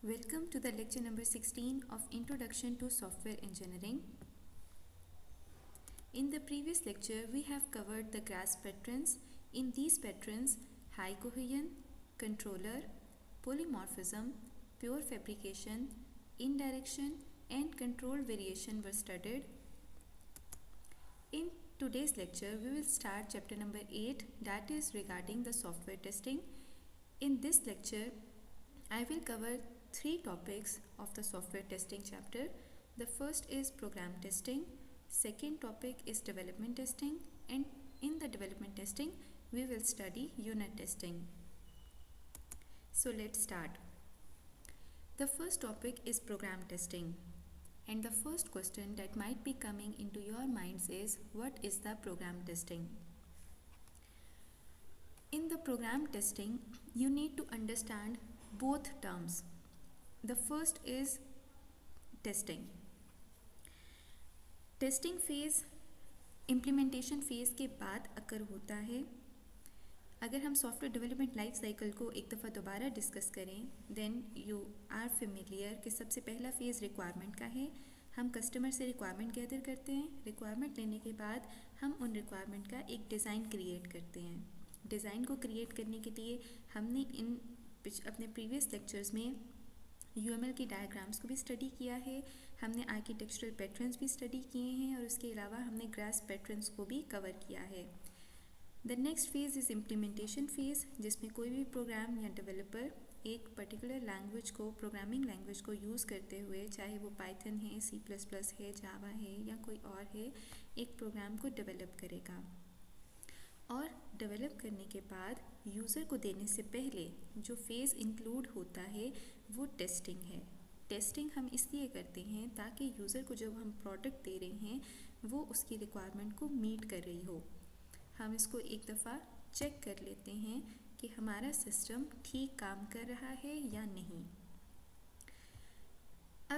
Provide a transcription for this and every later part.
Welcome to the lecture number 16 of Introduction to Software Engineering. In the previous lecture, we have covered the GRASS patterns. In these patterns, high cohesion, controller, polymorphism, pure fabrication, indirection, and control variation were studied. In today's lecture, we will start chapter number 8, that is regarding the software testing. In this lecture, I will cover 3 topics of the software testing chapter. The first is program testing, second topic is development testing, and in the development testing we will study unit testing. So let's start. The first topic is program testing, and the first question that might be coming into your minds is, what is the program testing? In the program testing, you need to understand both terms. The first is testing. Testing phase implementation phase के बाद अकर होता है. अगर हम software development life cycle को एक दफ़ा दोबारा डिस्कस करें, देन यू आर फेमिलियर कि सबसे पहला फ़ेज़ रिक्वायरमेंट का है. हम कस्टमर से रिक्वायरमेंट गैदर करते हैं. रिक्वायरमेंट लेने के बाद हम उन रिक्वायरमेंट का एक डिज़ाइन क्रिएट करते हैं. डिज़ाइन को क्रिएट करने के लिए हमने अपने प्रीवियस लेक्चर्स में UML की डायग्राम्स को भी स्टडी किया है, हमने आर्किटेक्चरल पैटर्न्स भी स्टडी किए हैं, और उसके अलावा हमने ग्रास पैटर्न्स को भी कवर किया है. The next phase is implementation phase, जिसमें कोई भी प्रोग्राम या डेवलपर एक पर्टिकुलर लैंग्वेज को, प्रोग्रामिंग लैंग्वेज को यूज़ करते हुए, चाहे वो पाइथन है, C++ है, जावा है या कोई और है, एक प्रोग्राम को डेवलप करेगा. और डेवलप करने के बाद यूज़र को देने से पहले जो फेज़ इंक्लूड होता है वो टेस्टिंग है. टेस्टिंग हम इसलिए करते हैं ताकि यूज़र को जब हम प्रोडक्ट दे रहे हैं वो उसकी रिक्वायरमेंट को मीट कर रही हो. हम इसको एक दफ़ा चेक कर लेते हैं कि हमारा सिस्टम ठीक काम कर रहा है या नहीं.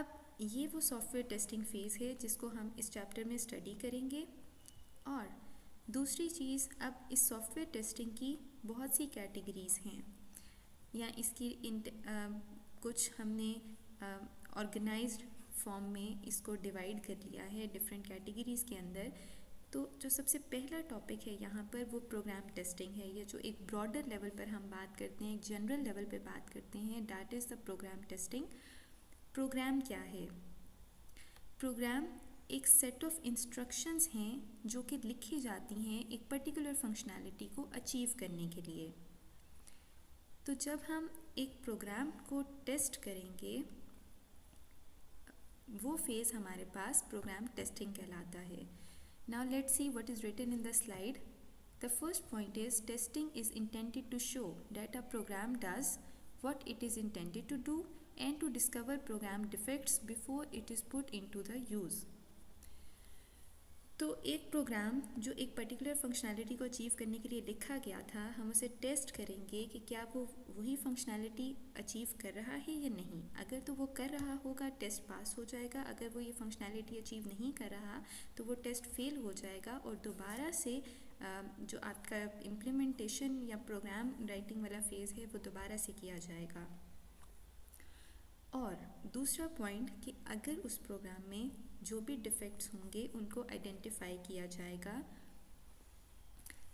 अब ये वो सॉफ्टवेयर टेस्टिंग फ़ेज़ है जिसको हम इस चैप्टर में स्टडी करेंगे. और दूसरी चीज़, अब इस सॉफ्टवेयर टेस्टिंग की बहुत सी कैटेगरीज़ हैं, या इसकी कुछ हमने ऑर्गेनाइज्ड फॉर्म में इसको डिवाइड कर लिया है डिफरेंट कैटेगरीज़ के अंदर. तो जो सबसे पहला टॉपिक है यहाँ पर वो प्रोग्राम टेस्टिंग है, या जो एक ब्रॉडर लेवल पर हम बात करते हैं, एक जनरल लेवल पर बात करते हैं, that is the program testing. Program क्या है? प्रोग्राम एक सेट ऑफ इंस्ट्रक्शंस हैं जो कि लिखी जाती हैं एक पर्टिकुलर फंक्शनैलिटी को अचीव करने के लिए. तो जब हम एक प्रोग्राम को टेस्ट करेंगे, वो फेज़ हमारे पास प्रोग्राम टेस्टिंग कहलाता है. Now let's see what is written in the slide. The first point is testing is intended to show that a program does what it is intended to do and to discover program defects before it is put into the use. तो एक programme जो एक particular functionality को achieve करने के लिए लिखा गया था, हम उसे टेस्ट करेंगे कि क्या वो वही फंक्शनैलिटी अचीव कर रहा है या नहीं. अगर तो वो कर रहा होगा, टेस्ट पास हो जाएगा. अगर वो ये फंक्शनैलिटी अचीव नहीं कर रहा तो वो टेस्ट फेल हो जाएगा, और दोबारा से जो आपका इम्प्लीमेंटेशन या प्रोग्राम राइटिंग वाला फेज़ है वो दोबारा से किया जाएगा. और दूसरा पॉइंट कि अगर उस प्रोग्राम में जो भी डिफेक्ट्स होंगे उनको आइडेंटिफाई किया जाएगा.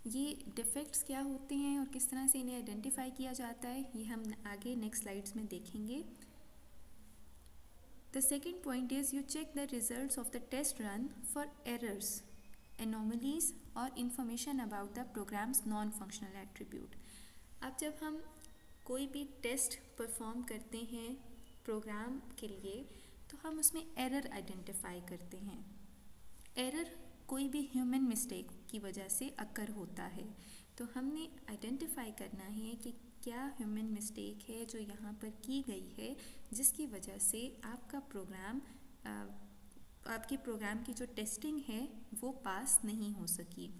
ये डिफेक्ट्स क्या होते हैं और किस तरह से इन्हें आइडेंटिफाई किया जाता है, ये हम आगे नेक्स्ट स्लाइड्स में देखेंगे. The second point is you check the results of the test run for errors, anomalies और information about the programs non functional attribute. अब जब हम कोई भी टेस्ट परफॉर्म करते हैं प्रोग्राम के लिए, तो हम उसमें एरर आइडेंटिफाई करते हैं. एरर कोई भी ह्यूमन मिस्टेक की वजह से अकर होता है, तो हमने आइडेंटिफाई करना है कि क्या ह्यूमन मिस्टेक है जो यहाँ पर की गई है जिसकी वजह से आपका प्रोग्राम, आपके प्रोग्राम की जो टेस्टिंग है वो पास नहीं हो सकी.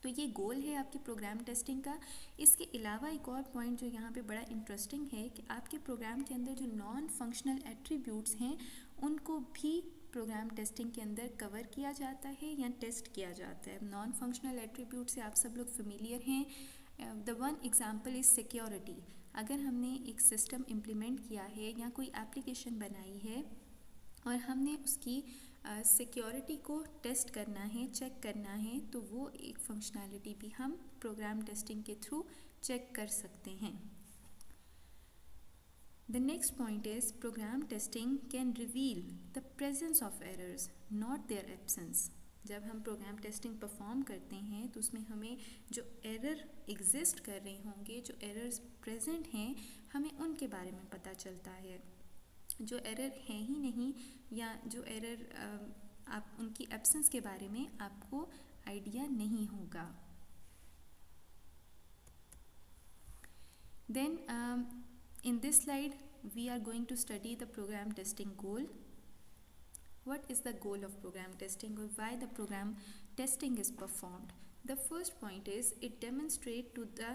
तो ये गोल है आपकी प्रोग्राम टेस्टिंग का. इसके अलावा एक और पॉइंट जो यहाँ पे बड़ा इंटरेस्टिंग है कि आपके प्रोग्राम के अंदर जो नॉन फंक्शनल एट्रीब्यूट्स हैं उनको भी प्रोग्राम टेस्टिंग के अंदर कवर किया जाता है या टेस्ट किया जाता है. नॉन फंक्शनल एट्रीब्यूट से आप सब लोग फेमिलियर हैं. The one example is security. अगर हमने एक सिस्टम इम्प्लीमेंट किया है या कोई एप्लीकेशन बनाई है और हमने उसकी सिक्योरिटी को टेस्ट करना है, चेक करना है, तो वो एक फंक्शनैलिटी भी हम प्रोग्राम टेस्टिंग के थ्रू चेक कर सकते हैं. The next point is program testing can reveal the presence of errors, not their absence. जब हम प्रोग्राम टेस्टिंग परफॉर्म करते हैं तो उसमें हमें जो एरर एग्जिस्ट कर रहे होंगे, जो एरर्स प्रेजेंट हैं, हमें उनके बारे में पता चलता है. जो एरर हैं ही नहीं या जो एरर आप उनकी एब्सेंस के बारे में आपको आइडिया नहीं होगा. Then in this slide we are going to study the program testing goal. What is the goal of program testing or why the program testing is performed? The first point is it demonstrates to the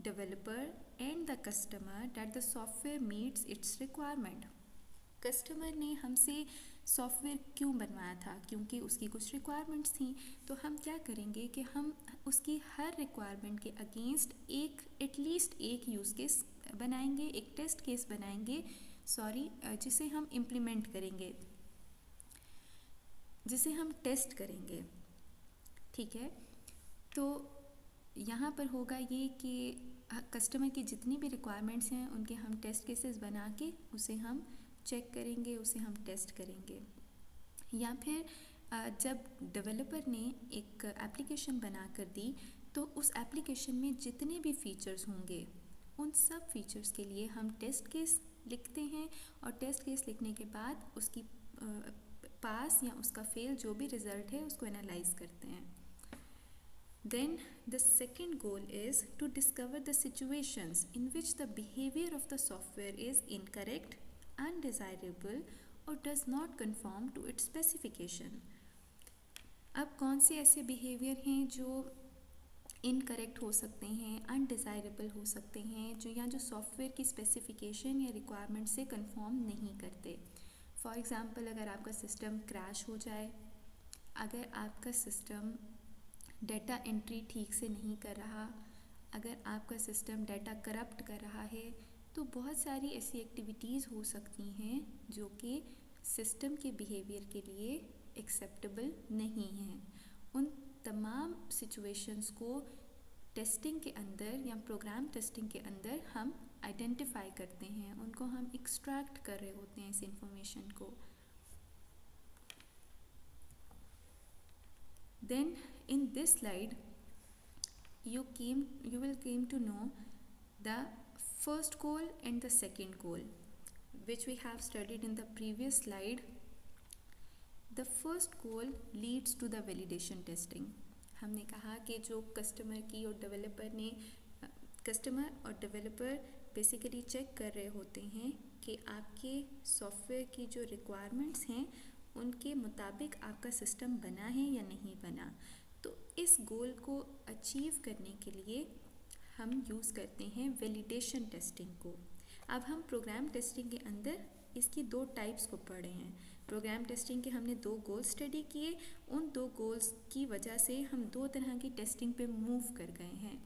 developer and the customer that the software meets its requirement. Customer ने हमसे software क्यों बनवाया था? क्योंकि उसकी कुछ requirements थी. तो हम क्या करेंगे कि हम उसकी हर रिक्वायरमेंट के अगेंस्ट एटलीस्ट एक यूज़ केस बनाएंगे, एक टेस्ट केस बनाएंगे, जिसे हम इम्प्लीमेंट करेंगे, जिसे हम टेस्ट करेंगे. ठीक है, तो यहाँ पर होगा ये कि कस्टमर की जितनी भी रिक्वायरमेंट्स हैं उनके हम टेस्ट केसेस बना के उसे हम चेक करेंगे, उसे हम टेस्ट करेंगे. या फिर जब डेवलपर ने एक एप्लीकेशन बना कर दी तो उस एप्लीकेशन में जितने भी फीचर्स होंगे उन सब फीचर्स के लिए हम टेस्ट केस लिखते हैं और टेस्ट केस लिखने के बाद उसकी पास या उसका फेल जो भी रिज़ल्ट है उसको एनालाइज करते हैं. Then the second goal is to discover the situations in which the behavior of the software is incorrect, undesirable or does not conform to its specification. अब कौन से ऐसे बिहेवियर हैं जो इनकरेक्ट हो सकते हैं, अनडिज़ायरेबल हो सकते हैं, जो सॉफ्टवेयर की स्पेसिफिकेशन या रिक्वायरमेंट से कंफॉर्म नहीं करते. फॉर एग्ज़ाम्पल, अगर आपका सिस्टम क्रैश हो जाए, अगर आपका सिस्टम डाटा एंट्री ठीक से नहीं कर रहा, अगर आपका सिस्टम डाटा करप्ट कर रहा है, तो बहुत सारी ऐसी एक्टिविटीज़ हो सकती हैं जो कि सिस्टम के बिहेवियर के लिए एक्सेप्टेबल नहीं हैं. उन तमाम सिचुएशंस को टेस्टिंग के अंदर या प्रोग्राम टेस्टिंग के अंदर हम आइडेंटिफाई करते हैं, उनको हम एक्सट्रैक्ट कर रहे होते हैं इस इंफॉर्मेशन को. Then in this slide you will came to know the first goal and the second goal which we have studied in the previous slide. The first goal leads to the validation testing. हमने कहा कि जो customer और developer basically check कर रहे होते हैं कि आपके सॉफ्टवेयर की जो रिक्वायरमेंट्स हैं उनके मुताबिक आपका सिस्टम बना है या नहीं बना. तो इस गोल को अचीव करने के लिए हम यूज़ करते हैं वैलिडेशन टेस्टिंग को. अब हम प्रोग्राम टेस्टिंग के अंदर इसकी दो टाइप्स को पढ़े हैं. प्रोग्राम टेस्टिंग के हमने दो गोल स्टडी किए, उन दो गोल्स की वजह से हम दो तरह की टेस्टिंग पे मूव कर गए हैं.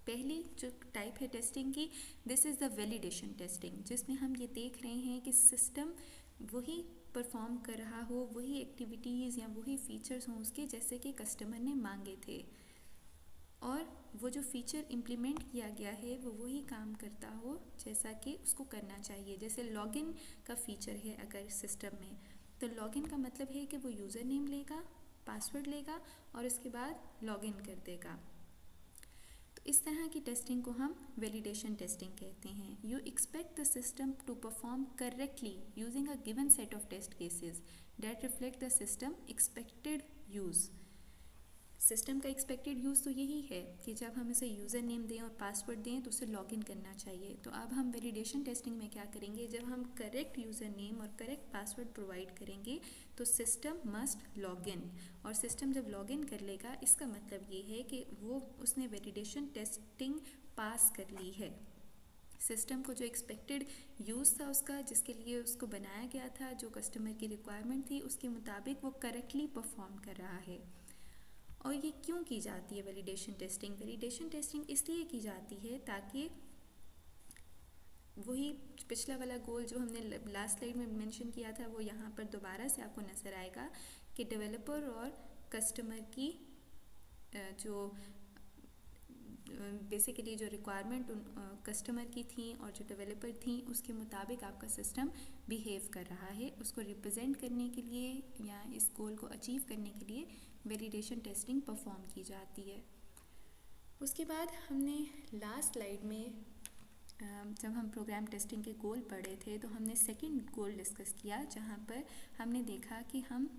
पहली जो टाइप है टेस्टिंग की, this is the validation testing, जिसमें हम ये देख रहे हैं कि सिस्टम वही परफॉर्म कर रहा हो, वही एक्टिविटीज़ या वही फीचर्स हों उसके जैसे कि कस्टमर ने मांगे थे, और वो जो फीचर इम्प्लीमेंट किया गया है वो वही काम करता हो जैसा कि उसको करना चाहिए. जैसे लॉगिन का फीचर है अगर सिस्टम में, तो लॉगिन का मतलब है कि वो यूज़र नेम लेगा, पासवर्ड लेगा और उसके बाद लॉगिन कर देगा. तो इस तरह की टेस्टिंग को हम वैलिडेशन टेस्टिंग कहते हैं. You expect the system to perform correctly using a given set of test cases that reflect the system expected use. System का एक्सपेक्टेड यूज़ तो यही है कि जब हम इसे यूज़र नेम दें और पासवर्ड दें तो उसे लॉगिन करना चाहिए. तो अब हम वैलिडेशन टेस्टिंग में क्या करेंगे, जब हम करेक्ट यूज़र नेम और करेक्ट पासवर्ड प्रोवाइड करेंगे तो सिस्टम मस्ट लॉगिन, और सिस्टम जब लॉगिन कर लेगा इसका मतलब ये है कि उसने वैलिडेशन टेस्टिंग पास कर ली है. सिस्टम को जो एक्सपेक्टेड यूज़ था उसका, जिसके लिए उसको बनाया गया था, जो कस्टमर की रिक्वायरमेंट थी उसके मुताबिक वो करेक्टली परफॉर्म कर रहा है. और ये क्यों की जाती है वैलिडेशन टेस्टिंग? वैलिडेशन टेस्टिंग इसलिए की जाती है ताकि वही पिछला वाला गोल जो हमने लास्ट स्लाइड में मेंशन किया था वो यहाँ पर दोबारा से आपको नज़र आएगा कि डेवलपर और कस्टमर की जो बेसिकली जो रिक्वायरमेंट कस्टमर की थी और जो डेवलपर थी उसके मुताबिक आपका सिस्टम बिहेव कर रहा है। उसको रिप्रेजेंट करने के लिए या इस गोल को अचीव करने के लिए वैलिडेशन टेस्टिंग परफॉर्म की जाती है। उसके बाद हमने लास्ट स्लाइड में जब हम प्रोग्राम टेस्टिंग के गोल पढ़े थे तो हमने सेकंड गोल डिस्कस किया, जहाँ पर हमने देखा कि हम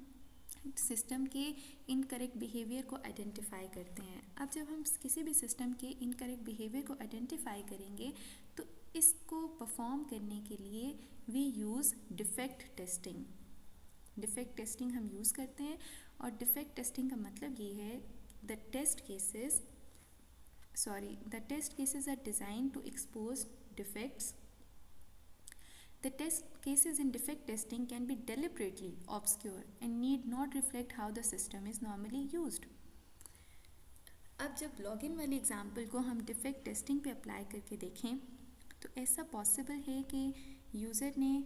सिस्टम के इनकरेक्ट बिहेवियर को आइडेंटिफाई करते हैं। अब जब हम किसी भी सिस्टम के इनकरेक्ट बिहेवियर को आइडेंटिफाई करेंगे तो इसको परफॉर्म करने के लिए we use defect testing. Defect testing हम यूज़ करते हैं और डिफेक्ट टेस्टिंग का मतलब ये है the test cases are designed to expose defects. The test cases in defect testing can be deliberately obscure and need not reflect how the system is normally used. अब जब login वाली example को हम defect testing पे apply करके देखें तो ऐसा पॉसिबल है कि यूज़र ने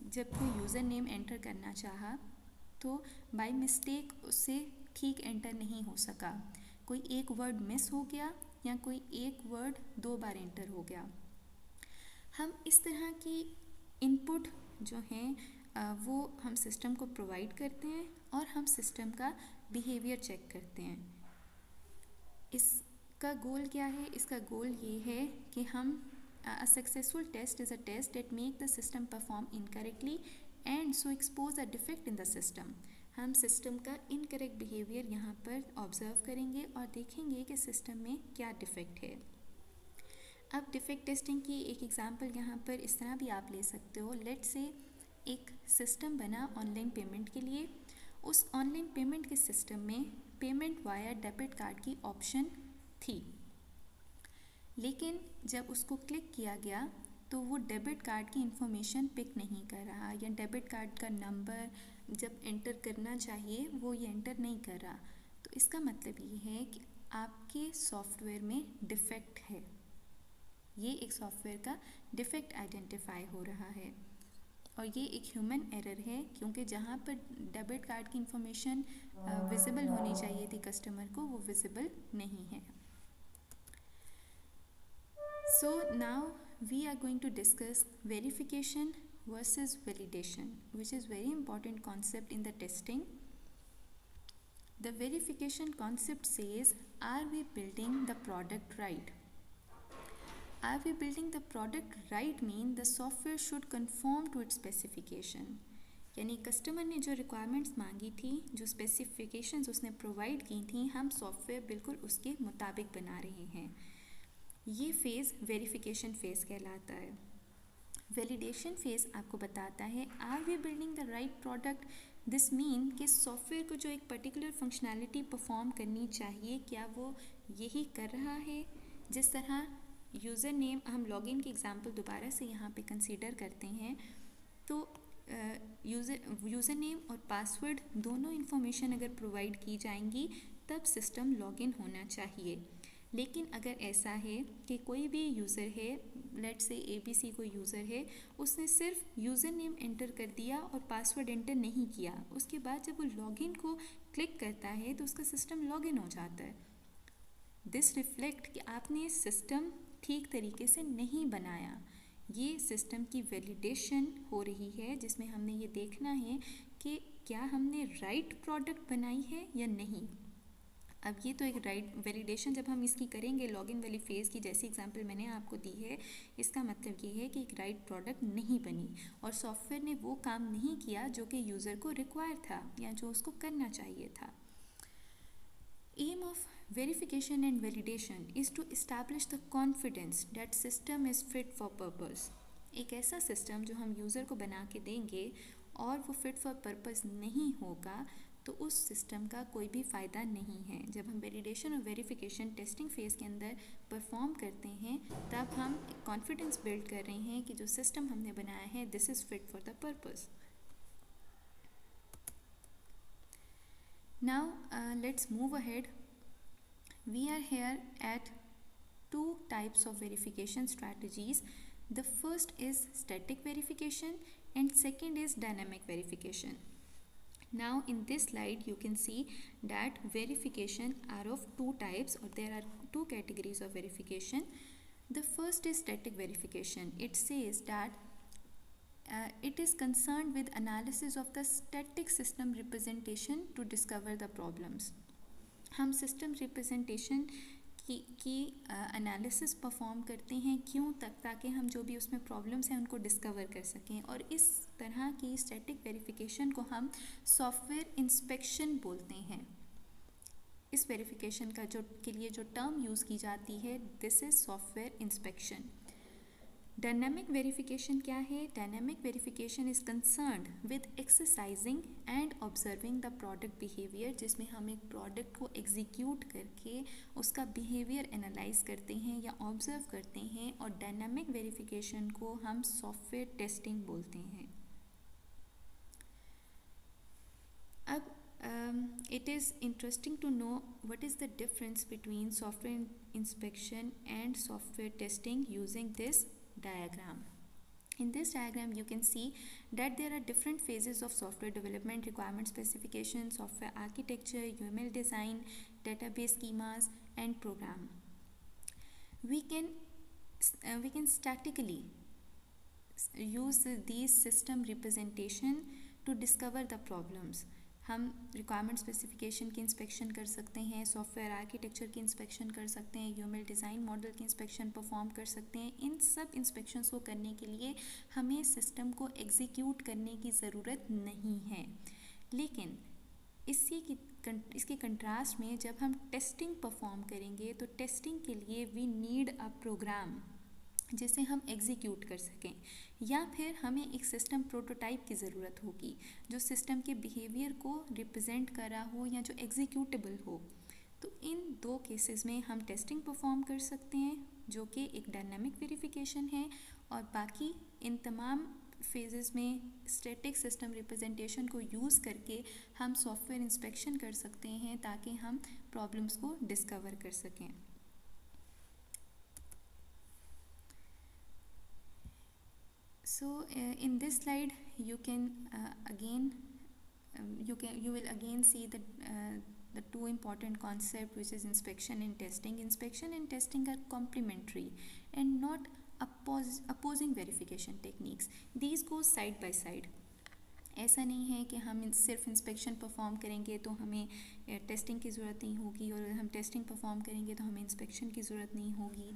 जब कोई यूज़र नेम एंटर करना चाहा तो बाय मिस्टेक उससे ठीक एंटर नहीं हो सका, कोई एक वर्ड मिस हो गया या कोई एक वर्ड 2 बार एंटर हो गया। हम इस तरह की इनपुट जो हैं वो हम सिस्टम को प्रोवाइड करते हैं और हम सिस्टम का बिहेवियर चेक करते हैं। इसका गोल क्या है? इसका गोल ये है कि हम a successful test is a test that make the system perform incorrectly and so expose a defect in the system. हम सिस्टम का इनकरेक्ट बिहेवियर यहाँ पर ऑब्जर्व करेंगे और देखेंगे कि सिस्टम में क्या डिफेक्ट है। अब डिफेक्ट टेस्टिंग की एक एग्जांपल यहाँ पर इस तरह भी आप ले सकते हो। लेट्स से एक सिस्टम बना ऑनलाइन पेमेंट के लिए। उस ऑनलाइन पेमेंट के सिस्टम में पेमेंट वाया डेबिट कार्ड की ऑप्शन थी, लेकिन जब उसको क्लिक किया गया तो वो डेबिट कार्ड की इंफॉर्मेशन पिक नहीं कर रहा या डेबिट कार्ड का नंबर जब एंटर करना चाहिए वो ये एंटर नहीं कर रहा। तो इसका मतलब ये है कि आपके सॉफ्टवेयर में डिफेक्ट है। ये एक सॉफ्टवेयर का डिफेक्ट आइडेंटिफाई हो रहा है और ये एक ह्यूमन एरर है, क्योंकि जहाँ पर डेबिट कार्ड की इंफॉर्मेशन विजिबल होनी चाहिए थी कस्टमर को, वो विजिबल नहीं है। So now we are going to discuss verification versus validation, which is very important concept in the testing. The verification concept says, are we building the product right? Are we building the product right mean the software should conform to its specification. यानी customer ने जो requirements मांगी थी, जो specifications उसने provide की थी, हम सॉफ्टवेयर बिल्कुल उसके मुताबिक बना रहे हैं। ये फेज़ वेरिफिकेशन फेज़ कहलाता है। वैलिडेशन फेज़ आपको बताता है are we building the right product. This mean कि सॉफ्टवेयर को जो एक पर्टिकुलर फंक्शनैलिटी परफॉर्म करनी चाहिए, क्या वो यही कर रहा है। जिस तरह यूज़र नेम, हम लॉगिन की एग्जांपल दोबारा से यहाँ पे कंसीडर करते हैं, तो यूज़र नेम और पासवर्ड दोनों इन्फॉर्मेशन अगर प्रोवाइड की जाएंगी तब सिस्टम लॉगिन होना चाहिए। लेकिन अगर ऐसा है कि कोई भी यूज़र है, लेट्स से ABC कोई यूज़र है, उसने सिर्फ यूज़र नेम एंटर कर दिया और पासवर्ड एंटर नहीं किया, उसके बाद जब वो लॉगिन को क्लिक करता है तो उसका सिस्टम लॉगिन हो जाता है। दिस रिफ्लेक्ट कि आपने सिस्टम ठीक तरीके से नहीं बनाया। ये सिस्टम की वैलिडेशन हो रही है, जिसमें हमने ये देखना है कि क्या हमने राइट प्रोडक्ट बनाई है या नहीं। अब ये तो एक राइट वैलिडेशन जब हम इसकी करेंगे लॉगिन वाली फेज़ की, जैसी एग्जांपल मैंने आपको दी है, इसका मतलब ये है कि एक राइट प्रोडक्ट नहीं बनी और सॉफ्टवेयर ने वो काम नहीं किया जो कि यूज़र को रिक्वायर था या जो उसको करना चाहिए था। Aim of verification and validation is to establish the confidence that system is fit for purpose. एक ऐसा सिस्टम जो हम यूज़र को बना के देंगे और वो फिट फॉर पर्पस नहीं होगा तो उस सिस्टम का कोई भी फ़ायदा नहीं है। जब हम वैलिडेशन और वेरिफिकेशन टेस्टिंग फेज़ के अंदर परफॉर्म करते हैं तब हम कॉन्फिडेंस बिल्ड कर रहे हैं कि जो सिस्टम हमने बनाया है this is fit for the purpose. Now let's move ahead. We are here at two types of verification strategies. The first is static verification and second is dynamic verification. Now in this slide you can see that verification are of two types, or there are two categories of verification. The first is static verification. It says that it is concerned with analysis of the static system representation to discover the problems. हम system representation की analysis perform करते हैं, क्यों तक, ताकि हम जो भी उसमें प्रॉब्लम्स हैं उनको डिस्कवर कर सकें। और इस तरह की स्टैटिक वेरिफिकेशन को हम सॉफ्टवेयर इंस्पेक्शन बोलते हैं। इस वेरिफिकेशन का के लिए जो टर्म यूज़ की जाती है, this is software inspection. Dynamic verification क्या है? Dynamic verification is concerned with exercising and observing the product behaviour, जिसमें हम एक प्रोडक्ट को एग्जीक्यूट करके उसका बिहेवियर एनालाइज करते हैं या ऑब्जर्व करते हैं, और डायनामिक वेरिफिकेशन को हम सॉफ्टवेयर टेस्टिंग बोलते हैं। अब it is interesting to know what is the difference between software inspection and software testing using this diagram. In this diagram you can see that there are different phases of software development: requirement specification, software architecture, UML design, database schemas and program. We can statically use these system representation to discover the problems. हम requirement specification की inspection कर सकते हैं, software architecture की inspection कर सकते हैं, UML design model की इंस्पेक्शन परफॉर्म कर सकते हैं। इन सब इंस्पेक्शंस को करने के लिए हमें सिस्टम को एग्जीक्यूट करने की ज़रूरत नहीं है। लेकिन इसके कंट्रास्ट में जब हम टेस्टिंग परफॉर्म करेंगे तो टेस्टिंग के लिए वी नीड अ प्रोग्राम जिसे हम एग्जीक्यूट कर सकें, या फिर हमें एक सिस्टम प्रोटोटाइप की ज़रूरत होगी जो सिस्टम के बिहेवियर को रिप्रेजेंट कर रहा हो या जो एग्जीक्यूटेबल हो। तो इन दो केसेस में हम टेस्टिंग परफॉर्म कर सकते हैं, जो कि एक डायनामिक वेरिफिकेशन है, और बाकी इन तमाम फेजेस में स्टैटिक सिस्टम रिप्रेजेंटेशन को यूज़ करके हम सॉफ्टवेयर इंस्पेक्शन कर सकते हैं ताकि हम प्रॉब्लम्स को डिस्कवर कर सकें। So in this slide you can you will again see the two important concepts, which is inspection and testing. Inspection and testing are complementary and not opposing verification techniques. These go side by side. ऐसा नहीं है कि हम सिर्फ inspection perform करेंगे तो हमें testing की ज़रूरत नहीं होगी, और हम टेस्टिंग परफॉर्म करेंगे तो हमें इंस्पेक्शन की ज़रूरत नहीं होगी।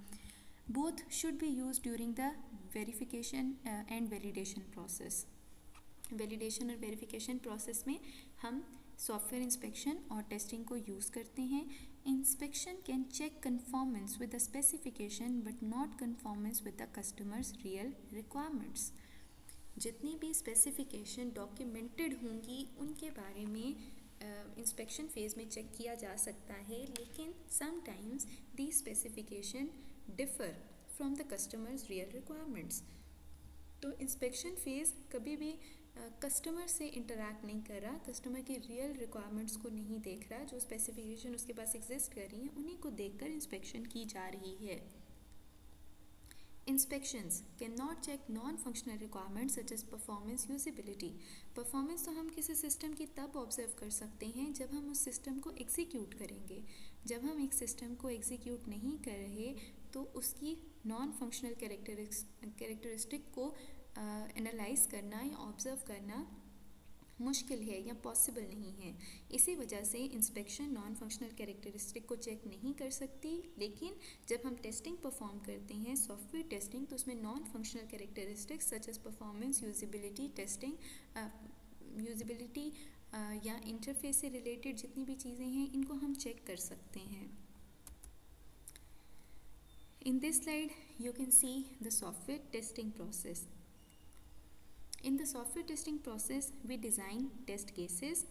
Both should be used during the verification and validation process. Validation और verification process में हम सॉफ्टवेयर इंस्पेक्शन और टेस्टिंग को यूज़ करते हैं। Inspection can check conformance with the specification but not conformance with the customer's real requirements. जितनी भी specification documented होंगी उनके बारे में इंस्पेक्शन फेज़ में चेक किया जा सकता है, लेकिन sometimes the specification differ from the customer's real requirements. तो इंस्पेक्शन फेज़ कभी भी कस्टमर से इंटरैक्ट नहीं कर रहा, कस्टमर की रियल रिक्वायरमेंट्स को नहीं देख रहा, जो स्पेसिफिकेशन उसके पास एग्जिस्ट कर रही हैं उन्हीं को देखकर इंस्पेक्शन की जा रही है। Inspections cannot check non-functional requirements such as performance, usability. Performance तो हम किसी सिस्टम की तब ऑब्जर्व कर सकते हैं जब हम उस सिस्टम को एग्जीक्यूट करेंगे। जब हम एक सिस्टम को एग्जीक्यूट नहीं कर रहे तो उसकी नॉन फंक्शनल कैरेक्टरिस्टिक को एनालाइज करना या ऑब्जर्व करना मुश्किल है या पॉसिबल नहीं है। इसी वजह से इंस्पेक्शन नॉन फंक्शनल कैरेक्टरिस्टिक को चेक नहीं कर सकती, लेकिन जब हम टेस्टिंग परफॉर्म करते हैं सॉफ्टवेयर टेस्टिंग, तो उसमें non functional characteristics such as performance, usability testing, usability या इंटरफेस से रिलेटेड जितनी भी चीज़ें हैं इनको हम चेक कर सकते हैं। In this slide you can see the software testing process. In the software testing process we design test cases.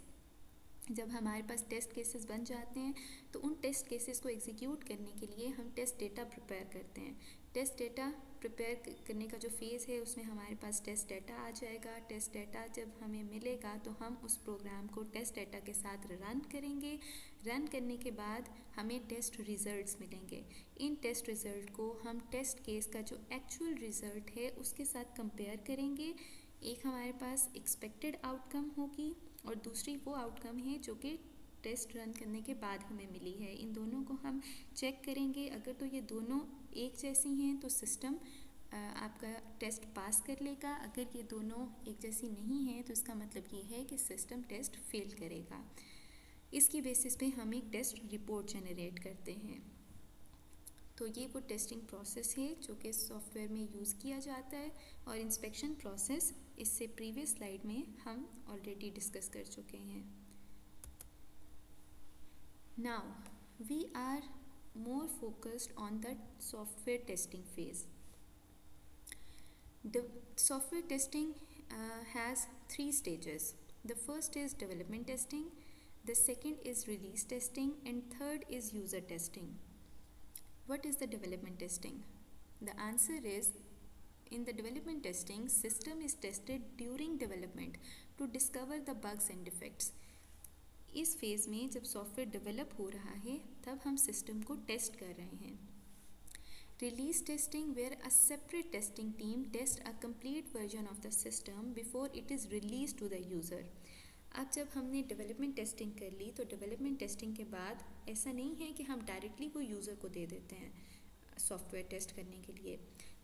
जब हमारे पास टेस्ट केसेस बन जाते हैं तो उन टेस्ट केसेस को एग्जीक्यूट करने के लिए हम टेस्ट डेटा प्रिपेयर करते हैं। टेस्ट डेटा प्रिपेयर करने का जो फेज़ है उसमें हमारे पास टेस्ट डेटा आ जाएगा। टेस्ट डेटा जब हमें मिलेगा तो हम उस प्रोग्राम को टेस्ट डेटा के साथ रन करेंगे। रन करने के बाद हमें टेस्ट रिज़ल्ट्स मिलेंगे। इन टेस्ट रिज़ल्ट को हम टेस्ट केस का जो एक्चुअल रिज़ल्ट है उसके साथ कंपेयर करेंगे। एक हमारे पास एक्सपेक्टेड आउटकम होगी और दूसरी वो आउटकम है जो कि टेस्ट रन करने के बाद हमें मिली है। इन दोनों को हम चेक करेंगे। अगर तो ये दोनों एक जैसी हैं तो सिस्टम आपका टेस्ट पास कर लेगा। अगर ये दोनों एक जैसी नहीं हैं तो इसका मतलब ये है कि सिस्टम टेस्ट फेल करेगा। इसकी बेसिस पे हम एक टेस्ट रिपोर्ट जनरेट करते हैं। तो ये वो टेस्टिंग प्रोसेस है जो कि सॉफ्टवेयर में यूज़ किया जाता है और इंस्पेक्शन प्रोसेस इससे प्रीवियस स्लाइड में हम ऑलरेडी डिस्कस कर चुके हैं। Now we are more focused on the software testing phase. The software testing has 3 stages. The first is development testing, the second is release testing, and third is user testing. What is the development testing? The answer is, in the development testing, system is tested during development to discover the bugs and defects. इस phase में जब software develop हो रहा है तब हम system को test कर रहे हैं। Release testing where a separate testing team test a complete version of the system before it is release to the user. अब जब हमने डेवलपमेंट टेस्टिंग कर ली तो डेवलपमेंट टेस्टिंग के बाद ऐसा नहीं है कि हम डायरेक्टली वो यूज़र को दे देते हैं सॉफ्टवेयर टेस्ट करने के लिए।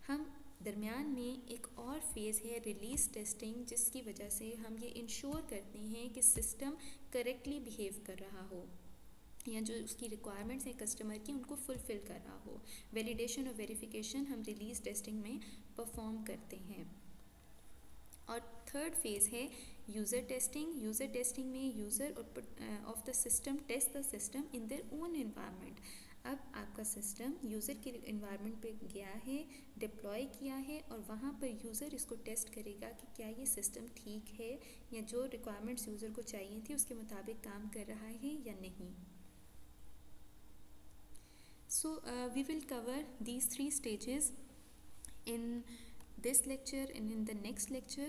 हम दरमियान में एक और फेज़ है रिलीज़ टेस्टिंग, जिसकी वजह से हम ये इंश्योर करते हैं कि सिस्टम करेक्टली बिहेव कर रहा हो या जो उसकी रिक्वायरमेंट्स हैं कस्टमर की उनको फुलफ़िल कर रहा हो। वैलिडेशन और वेरिफिकेशन हम रिलीज़ टेस्टिंग में परफॉर्म करते हैं। और थर्ड फेज़ है यूज़र टेस्टिंग। यूज़र टेस्टिंग में user of the system test the system in their own environment. अब आपका सिस्टम यूज़र के इन्वायरमेंट पे गया है, डिप्लॉय किया है और वहाँ पर यूज़र इसको टेस्ट करेगा कि क्या ये सिस्टम ठीक है या जो रिक्वायरमेंट्स यूज़र को चाहिए थी उसके मुताबिक काम कर रहा है या नहीं। So we will cover these 3 stages in this lecture and in the next lecture.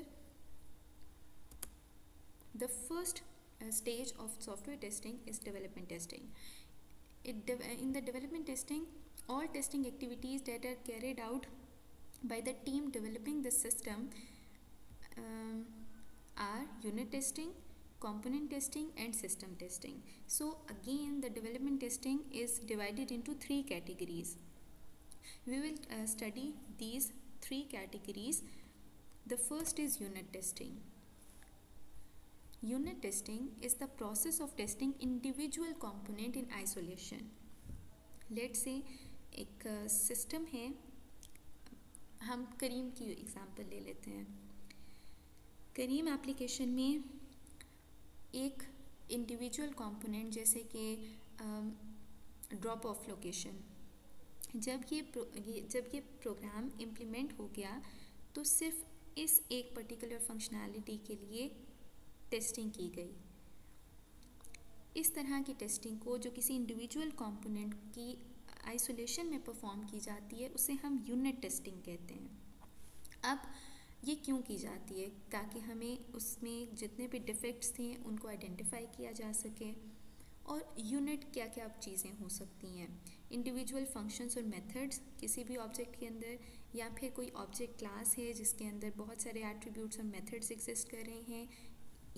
The first stage of software testing is development testing. In the development testing, all testing activities that are carried out by the team developing the system are unit testing, component testing and system testing. So again the development testing is divided into 3 categories. We will study these 3 categories. The first is unit testing. Unit testing is the process of testing individual component in isolation. Let's say एक system है, हम करीम की example ले लेते हैं। करीम application में एक individual component जैसे कि ड्रॉप ऑफ लोकेशन, जब ये प्रोग्राम इम्प्लीमेंट हो गया तो सिर्फ इस एक पर्टिकुलर फंक्शनैलिटी के लिए टेस्टिंग की गई। इस तरह की टेस्टिंग को जो किसी इंडिविजुअल कंपोनेंट की आइसोलेशन में परफॉर्म की जाती है उसे हम यूनिट टेस्टिंग कहते हैं। अब ये क्यों की जाती है? ताकि हमें उसमें जितने भी डिफेक्ट्स थे उनको आइडेंटिफाई किया जा सके। और यूनिट क्या क्या चीज़ें हो सकती हैं? इंडिविजुअल फंक्शंस और मेथड्स किसी भी ऑब्जेक्ट के अंदर, या फिर कोई ऑब्जेक्ट क्लास है जिसके अंदर बहुत सारे एट्रीब्यूट्स और मेथड्स एग्जिस्ट कर रहे हैं,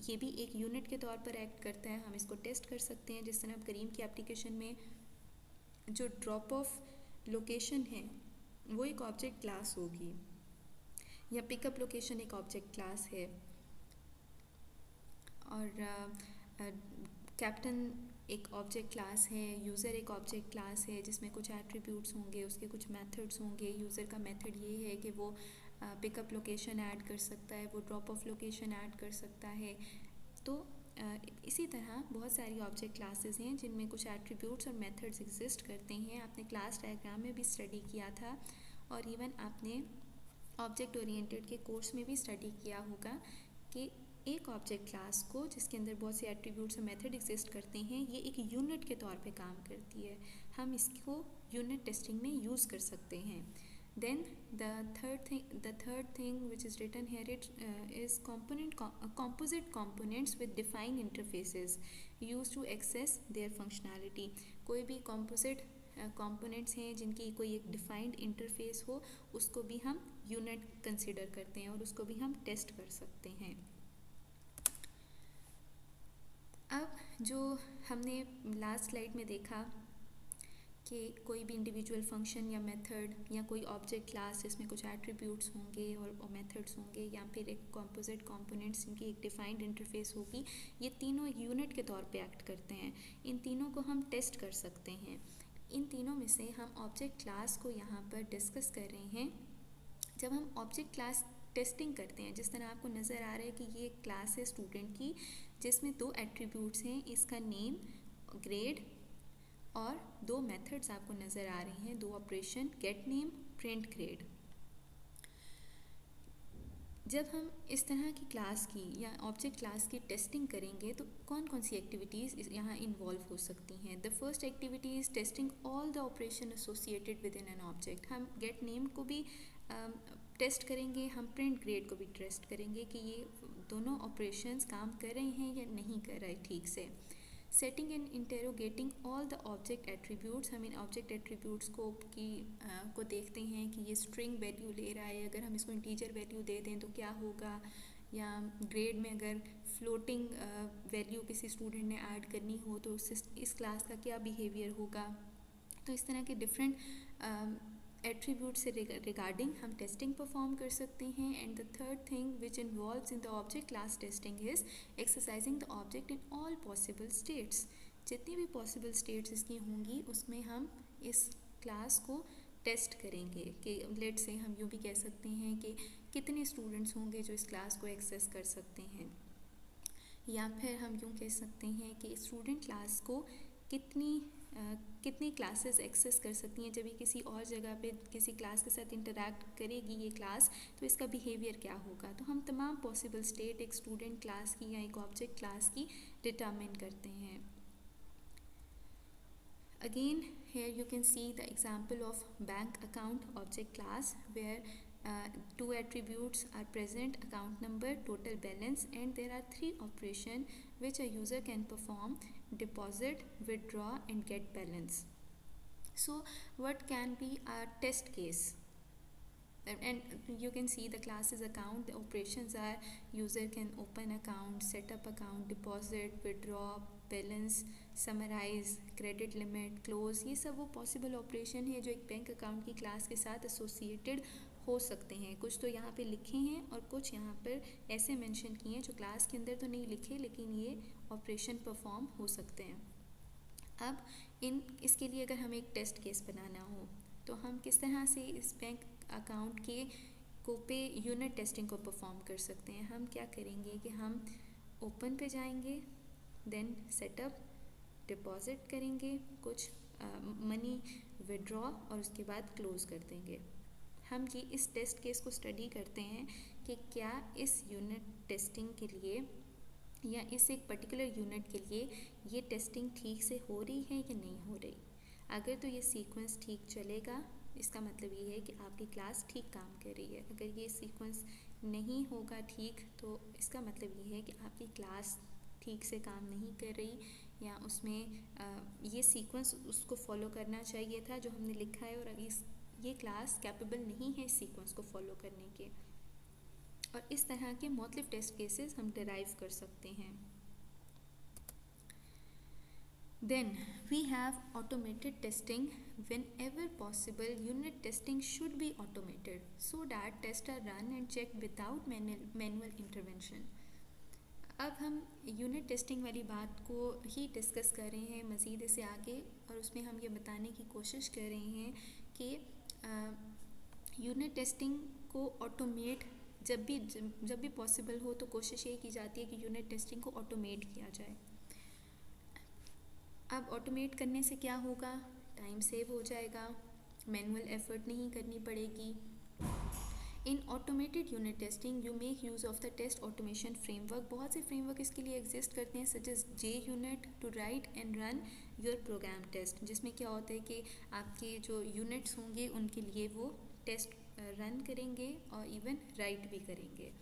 ये भी एक यूनिट के तौर पर एक्ट करता है। हम इसको टेस्ट कर सकते हैं। जिस तरह अब करीम की एप्लीकेशन में जो ड्रॉप ऑफ लोकेशन है वो एक ऑब्जेक्ट क्लास होगी, या पिकअप लोकेशन एक ऑब्जेक्ट क्लास है, और कैप्टन एक ऑब्जेक्ट क्लास है, यूज़र एक ऑब्जेक्ट क्लास है जिसमें कुछ एट्रीब्यूट्स होंगे, उसके कुछ मेथड्स होंगे। यूज़र का मेथड ये है कि वो पिकअप लोकेशन ऐड कर सकता है, वो ड्रॉप ऑफ लोकेशन ऐड कर सकता है। तो इसी तरह बहुत सारी ऑब्जेक्ट क्लासेस हैं जिनमें कुछ एट्रीब्यूट्स और मेथड्स एग्जिस्ट करते हैं। आपने क्लास डायग्राम में भी स्टडी किया था और इवन आपने ऑब्जेक्ट ओरिएंटेड के कोर्स में भी स्टडी किया होगा कि एक ऑब्जेक्ट क्लास को जिसके अंदर बहुत से एट्रीब्यूट्स और मेथड एग्जिस्ट करते हैं, ये एक यूनिट के तौर पे काम करती है। हम इसको यूनिट टेस्टिंग में यूज़ कर सकते हैं। Then the third thing which is written here, it is composite components with defined interfaces used to access their functionality. कोई भी composite components हैं जिनकी कोई एक defined interface हो, उसको भी हम unit consider करते हैं और उसको भी हम test कर सकते हैं. अब जो हमने लास्ट स्लाइड में देखा कि कोई भी इंडिविजुअल फंक्शन या मेथड या कोई ऑब्जेक्ट क्लास जिसमें कुछ एट्रीब्यूट्स होंगे और मेथड्स होंगे या फिर एक कंपोजिट कंपोनेंट्स जिनकी एक डिफाइंड इंटरफेस होगी, ये तीनों यूनिट के तौर पे एक्ट करते हैं. इन तीनों को हम टेस्ट कर सकते हैं. इन तीनों में से हम ऑब्जेक्ट क्लास को यहाँ पर डिस्कस कर रहे हैं. जब हम ऑब्जेक्ट क्लास टेस्टिंग करते हैं, जिस तरह आपको नज़र आ रहा है कि ये क्लास है स्टूडेंट की जिसमें 2 एट्रीब्यूट्स हैं, इसका नेम, ग्रेड, और 2 मेथड्स आपको नज़र आ रही हैं, 2 operation, gate name, print grade. जब हम इस तरह की क्लास की या ऑब्जेक्ट क्लास की टेस्टिंग करेंगे तो कौन कौन सी एक्टिविटीज़ यहाँ इन्वॉल्व हो सकती हैं. The first activity is testing all the operation associated with in an object. हम गेट नेम को भी टेस्ट करेंगे, हम प्रिंट ग्रेड को भी टेस्ट करेंगे कि ये दोनों ऑपरेशंस काम कर रहे हैं या नहीं कर रहे ठीक से. Setting and interrogating all the object attributes. हम इन ऑब्जेक्ट एट्रीब्यूट्स को देखते हैं कि ये स्ट्रिंग वैल्यू ले रहा है, अगर हम इसको इंटीजर वैल्यू दे दें तो क्या होगा, या ग्रेड में अगर फ्लोटिंग वैल्यू किसी स्टूडेंट ने ऐड करनी हो तो इस क्लास का क्या बिहेवियर होगा. तो इस तरह के डिफरेंट एट्रीब्यूट से रिगार्डिंग हम टेस्टिंग परफॉर्म कर सकते हैं. And the third thing which involves in the object class testing is exercising the object in all possible states. जितनी भी पॉसिबल स्टेट्स इसकी होंगी उसमें हम इस क्लास को टेस्ट करेंगे कि लेट से हम यूँ भी कह सकते हैं कि कितने स्टूडेंट्स होंगे जो इस क्लास को एक्सेस कर सकते हैं, या फिर हम यूँ कह सकते हैं कि स्टूडेंट क्लास को कितनी क्लासेस एक्सेस कर सकती हैं. जब ये किसी और जगह पे किसी क्लास के साथ इंटरैक्ट करेगी ये क्लास, तो इसका बिहेवियर क्या होगा. तो हम तमाम पॉसिबल स्टेट एक स्टूडेंट क्लास की या एक ऑब्जेक्ट क्लास की डिटरमिन करते हैं. Again, here you can see the example of bank account object class where 2 attributes are present, account number, total balance, and there are 3 operations which a user can perform: deposit, withdraw, and get balance. So what can be a test case? And you can see the class is account. The operations are user can open account, set up account, deposit, withdraw, balance, summarise, credit limit, close. ये सब वो possible operation है जो एक bank account की class के साथ associated हो सकते हैं. कुछ तो यहाँ पे लिखे हैं और कुछ यहाँ पर ऐसे मेंशन किए हैं जो क्लास के अंदर तो नहीं लिखे, लेकिन ये ऑपरेशन परफॉर्म हो सकते हैं. अब इसके लिए अगर हमें एक टेस्ट केस बनाना हो तो हम किस तरह से इस बैंक अकाउंट पे यूनिट टेस्टिंग को परफॉर्म कर सकते हैं. हम क्या करेंगे कि हम ओपन पे जाएंगे, देन सेटअप, डिपॉजिट करेंगे कुछ मनी, विड्रॉ, और उसके बाद क्लोज कर देंगे. हम ये इस टेस्ट केस को स्टडी करते हैं कि क्या इस यूनिट टेस्टिंग के लिए या इस एक पर्टिकुलर यूनिट के लिए ये टेस्टिंग ठीक से हो रही है या नहीं हो रही. अगर तो ये सीक्वेंस ठीक चलेगा, इसका मतलब ये है कि आपकी क्लास ठीक काम कर रही है. अगर ये सीक्वेंस नहीं होगा ठीक, तो इसका मतलब ये है कि आपकी क्लास ठीक से काम नहीं कर रही, या उसमें ये सीक्वेंस उसको फॉलो करना चाहिए था जो हमने लिखा है, और ये क्लास कैपेबल नहीं है इस सीक्वेंस को फॉलो करने के. और इस तरह के मुख्तलिफ टेस्ट केसेस हम डिराइव कर सकते हैं. Then we have automated testing. Whenever possible, unit testing should be automated so that tests are run and checked without manual intervention. अब हम यूनिट टेस्टिंग वाली बात को ही डिस्कस कर रहे हैं मज़ीद इससे आगे, और उसमें हम ये बताने की कोशिश कर रहे हैं कि यूनिट टेस्टिंग को ऑटोमेट जब भी पॉसिबल हो तो कोशिश ये की जाती है कि यूनिट टेस्टिंग को ऑटोमेट किया जाए. अब ऑटोमेट करने से क्या होगा, टाइम सेव हो जाएगा, मैनुअल एफर्ट नहीं करनी पड़ेगी. In automated unit testing you make use of the test automation framework. बहुत से फ्रेमवर्क इसके लिए एग्जिस्ट करते हैं, such as JUnit to write and run your program test, जिसमें क्या होता है कि आपके जो यूनिट्स होंगे उनके लिए वो टेस्ट रन करेंगे और इवन राइट भी करेंगे।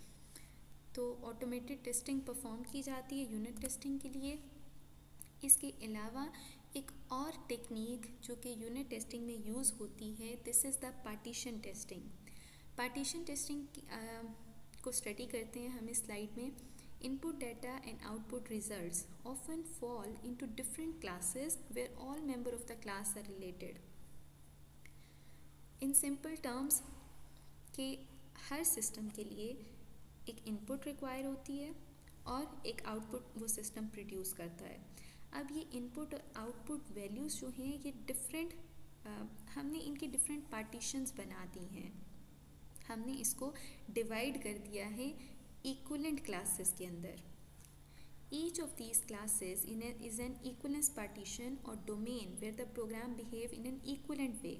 तो ऑटोमेटेड टेस्टिंग परफॉर्म की जाती है यूनिट टेस्टिंग के लिए। इसके अलावा एक और टेक्निक जो कि यूनिट टेस्टिंग में यूज़ होती है, this is the partition testing. Partition testing को स्टडी करते हैं हम इस स्लाइड में। Input data and output results often fall into different classes where all members of the class are related. In simple terms कि हर system के लिए एक इनपुट रिक्वायर होती है और एक आउटपुट वो सिस्टम प्रोड्यूस करता है। अब ये इनपुट और आउटपुट वैल्यूज़ जो हैं ये डिफरेंट, हमने इनकी डिफरेंट पार्टीशंस बना दी हैं। हमने इसको डिवाइड कर दिया है इक्विवेलेंट क्लासेस के अंदर। Each of these classes is an equivalence partition और domain where the program behave in an equivalent way.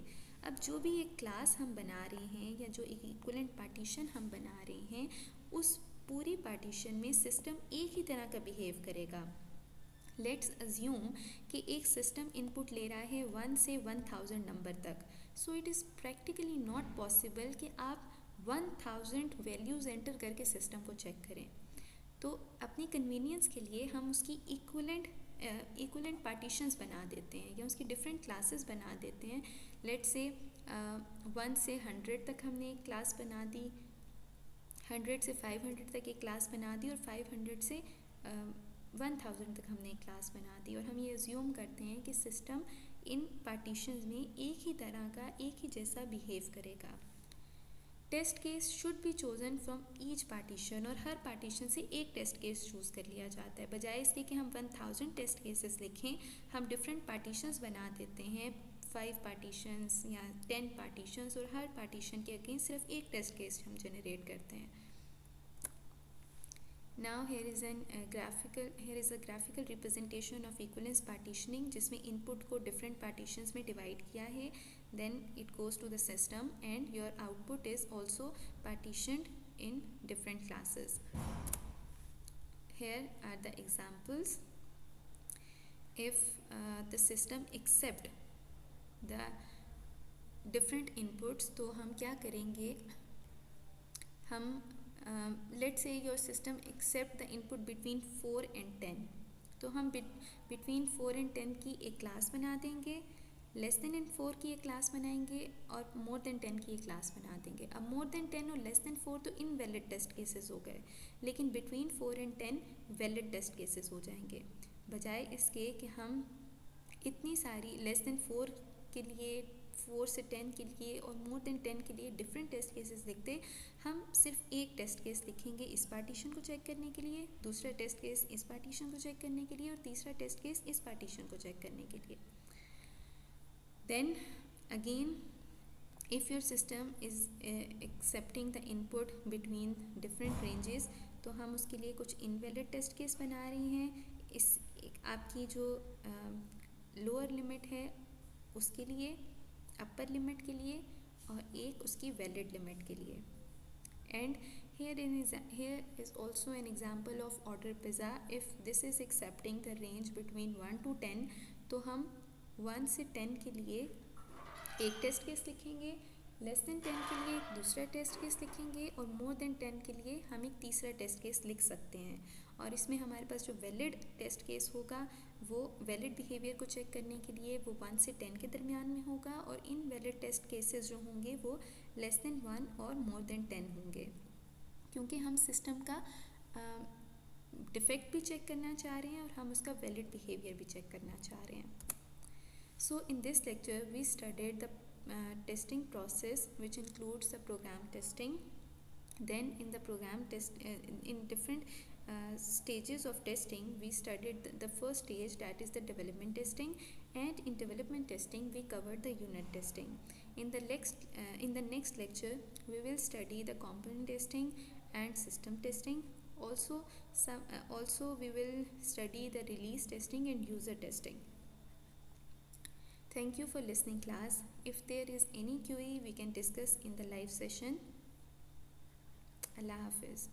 अब जो भी एक क्लास हम बना रहे हैं या जो एक इक्विवेलेंट पार्टीशन हम बना रहे हैं, उस पूरी पार्टीशन में सिस्टम एक ही तरह का बिहेव करेगा। लेट्स अज्यूम कि एक सिस्टम इनपुट ले रहा है 1 से 1000 नंबर तक। So it is practically not possible कि आप 1000 वैल्यूज़ एंटर करके सिस्टम को चेक करें। तो अपनी कन्वीनियंस के लिए हम उसकी इक्विवेलेंट पार्टीशंस बना देते हैं या उसकी डिफरेंट क्लासेस बना देते हैं। लेट्स से 1 से 100 तक हमने एक क्लास बना दी, 100 से 500 तक एक क्लास बना दी और 500 से 1000 तक हमने एक क्लास बना दी। और हम ये अज्यूम करते हैं कि सिस्टम इन पार्टीशंस में एक ही तरह का, एक ही जैसा बिहेव करेगा। Test case should be chosen from each partition, और हर पार्टीशन से एक टेस्ट केस चूज़ कर लिया जाता है। बजाय इसके कि हम 1000 टेस्ट केसेस लिखें, हम डिफरेंट पार्टीशंस बना देते हैं, 5 पार्टीशंस या 10 पार्टीशंस, और हर पार्टीशन के अगेंस्ट सिर्फ एक टेस्ट केस हम जनरेट करते हैं। Now here is a graphical representation of equivalence partitioning, जिसमें input को different partitions में divide किया है, then it goes to the system and your output is also partitioned in different classes. Here are the examples. If the system accept the different inputs, तो हम क्या करेंगे, हम let's say your system accept the input between 4 and 10, तो हम between 4 and 10 की एक class बना देंगे, less than and 4 की एक क्लास बनाएंगे और more than 10 की एक क्लास बना देंगे। अब more than 10 और less than 4 तो invalid टेस्ट केसेस हो गए, लेकिन between 4 and 10 valid test cases हो जाएंगे। बजाय इसके कि हम इतनी सारी less than 4 के लिए, 4 से 10 के लिए और more than 10 के लिए डिफरेंट टेस्ट केसेस लिखते, हम सिर्फ एक टेस्ट केस लिखेंगे इस पार्टीशन को चेक करने के लिए, दूसरा टेस्ट केस इस पार्टीशन को चेक करने के लिए और तीसरा टेस्ट केस इस पार्टीशन को चेक करने के लिए। Then again if your system is accepting the input between different ranges, तो हम उसके लिए कुछ इनवैलिड टेस्ट केस बना रहे हैं। इस आपकी जो लोअर लिमिट है उसके लिए, अपर लिमिट के लिए, और एक उसकी वैलिड लिमिट के लिए। And here is also an example of order pizza. If this is accepting the range between 1 to 10, तो हम 1 से 10 के लिए एक टेस्ट केस लिखेंगे, लेस देन 10 के लिए एक दूसरा टेस्ट केस लिखेंगे और मोर देन 10 के लिए हम एक तीसरा टेस्ट केस लिख सकते हैं। और इसमें हमारे पास जो वैलिड टेस्ट केस होगा वो वैलिड बिहेवियर को चेक करने के लिए वो 1 से 10 के दरमियान में होगा, और इन वैलिड टेस्ट केसेस जो होंगे वो लेस देन 1 और मोर देन 10 होंगे, क्योंकि हम सिस्टम का डिफेक्ट भी चेक करना चाह रहे हैं और हम उसका वैलिड बिहेवियर भी चेक करना चाह रहे हैं। So in this lecture we studied the testing process, which includes the program testing. Then in the program test in different stages of testing, we studied the first stage, that is the development testing, and in development testing we covered the unit testing. In the next lecture we will study the component testing and system testing. Also we will study the release testing and user testing. Thank you for listening, class. If there is any query, we can discuss in the live session. Allah Hafiz.